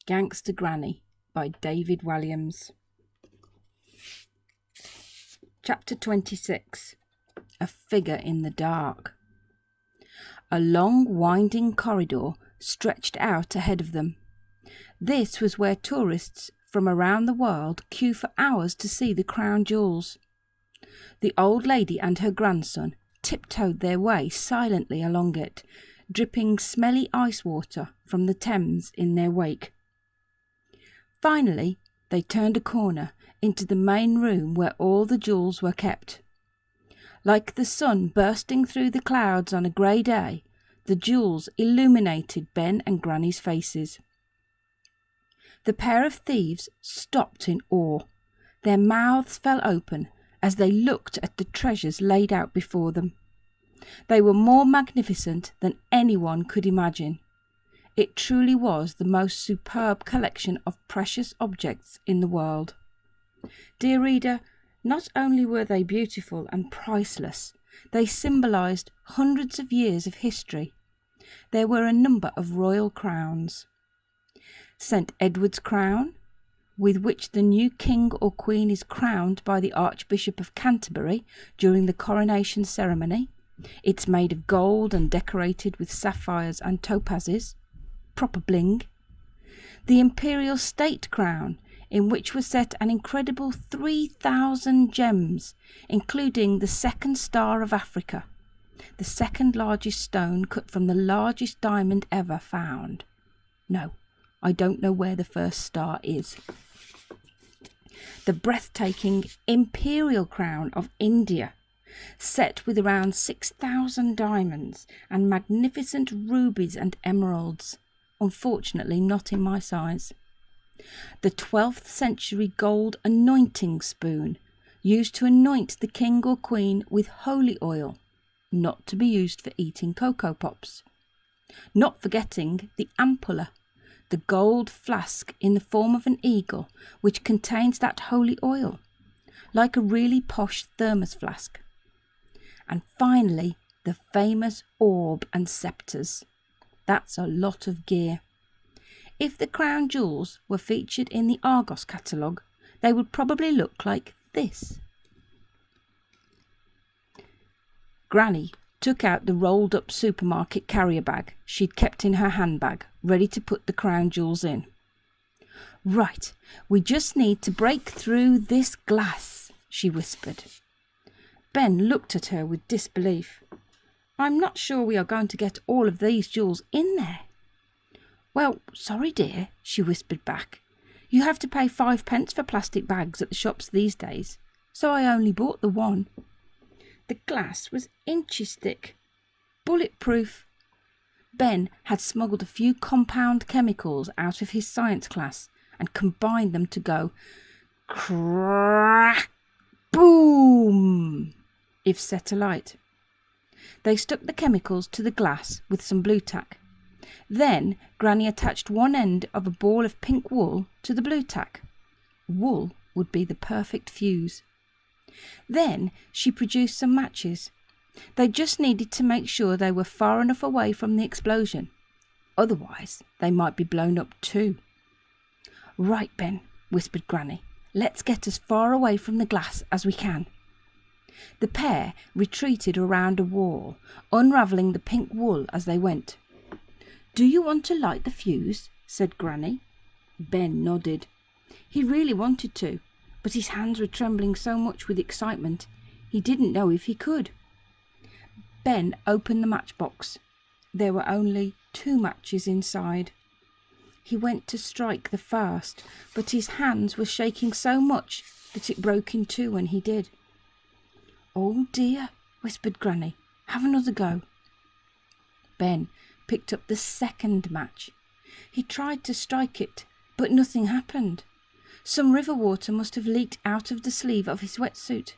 Gangsta Granny by David Walliams. Chapter 26. A Figure in the Dark. A long winding corridor stretched out ahead of them. This was where tourists from around the world queue for hours to see the crown jewels. The old lady and her grandson tiptoed their way silently along it, dripping smelly ice water from the Thames in their wake. Finally, they turned a corner into the main room where all the jewels were kept. Like the sun bursting through the clouds on a grey day, the jewels illuminated Ben and Granny's faces. The pair of thieves stopped in awe. Their mouths fell open as they looked at the treasures laid out before them. They were more magnificent than anyone could imagine. It truly was the most superb collection of precious objects in the world. Dear reader, not only were they beautiful and priceless, they symbolised hundreds of years of history. There were a number of royal crowns. St. Edward's crown, with which the new king or queen is crowned by the Archbishop of Canterbury during the coronation ceremony. It's made of gold and decorated with sapphires and topazes. Proper bling. The imperial state crown, in which was set an incredible 3,000 gems, including the second star of Africa, the second largest stone cut from the largest diamond ever found. No, I don't know where the first star is. The breathtaking imperial crown of India, set with around 6,000 diamonds and magnificent rubies and emeralds. Unfortunately not in my size. The 12th century gold anointing spoon, used to anoint the king or queen with holy oil, not to be used for eating Cocoa Pops. Not forgetting the ampulla, the gold flask in the form of an eagle, which contains that holy oil, like a really posh thermos flask. And finally, the famous orb and sceptres. That's a lot of gear. If the crown jewels were featured in the Argos catalogue, they would probably look like this. Granny took out the rolled-up supermarket carrier bag she'd kept in her handbag, ready to put the crown jewels in. Right, we just need to break through this glass, she whispered. Ben looked at her with disbelief. I'm not sure we are going to get all of these jewels in there. Well, sorry dear, she whispered back. You have to pay 5 pence for plastic bags at the shops these days, so I only bought the one. The glass was inches thick, bulletproof. Ben had smuggled a few compound chemicals out of his science class and combined them to go crack, boom, if set alight. They stuck the chemicals to the glass with some blue tack. Then Granny attached one end of a ball of pink wool to the blue tack. Wool would be the perfect fuse. Then she produced some matches. They just needed to make sure they were far enough away from the explosion. Otherwise, they might be blown up too. Right, Ben, whispered Granny. Let's get as far away from the glass as we can. The pair retreated around a wall, unravelling the pink wool as they went. Do you want to light the fuse? Said Granny. Ben nodded. He really wanted to, but his hands were trembling so much with excitement, he didn't know if he could. Ben opened the matchbox. There were only 2 matches inside. He went to strike the first, but his hands were shaking so much that it broke in 2 when he did. Oh dear, whispered Granny. Have another go. Ben picked up the second match. He tried to strike it, but nothing happened. Some river water must have leaked out of the sleeve of his wetsuit.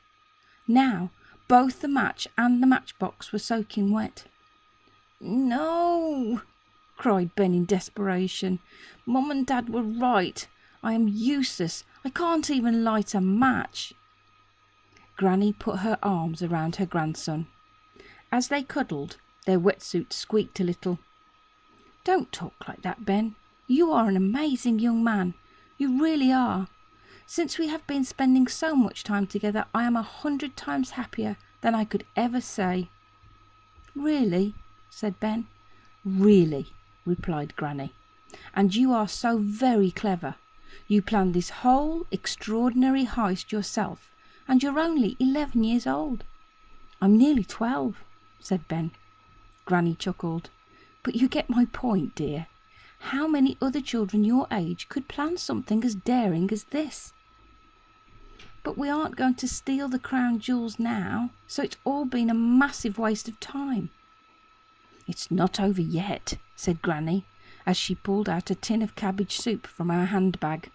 Now, both the match and the matchbox were soaking wet. No, cried Ben in desperation. Mum and Dad were right. I am useless. I can't even light a match. Granny put her arms around her grandson. As they cuddled, their wetsuits squeaked a little. Don't talk like that, Ben. You are an amazing young man. You really are. Since we have been spending so much time together, I am 100 times happier than I could ever say." "Really?" said Ben. "Really," replied Granny. "And you are so very clever. You planned this whole extraordinary heist yourself, and you're only 11 years old." "I'm nearly 12, said Ben. Granny chuckled. "But you get my point, dear. How many other children your age could plan something as daring as this?" "But we aren't going to steal the crown jewels now, so it's all been a massive waste of time." "It's not over yet," said Granny, as she pulled out a tin of cabbage soup from her handbag.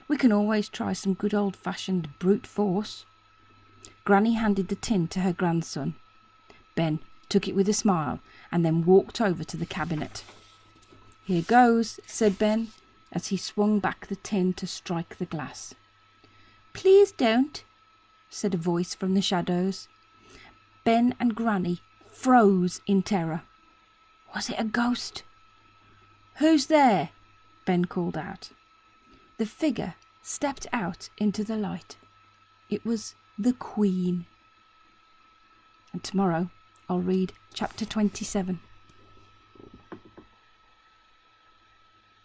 "We can always try some good old-fashioned brute force." Granny handed the tin to her grandson. Ben took it with a smile and then walked over to the cabinet. "Here goes," said Ben, as he swung back the tin to strike the glass. "Please don't," said a voice from the shadows. Ben and Granny froze in terror. Was it a ghost? "Who's there?" Ben called out. The figure stepped out into the light. It was the Queen. And tomorrow I'll read chapter 27.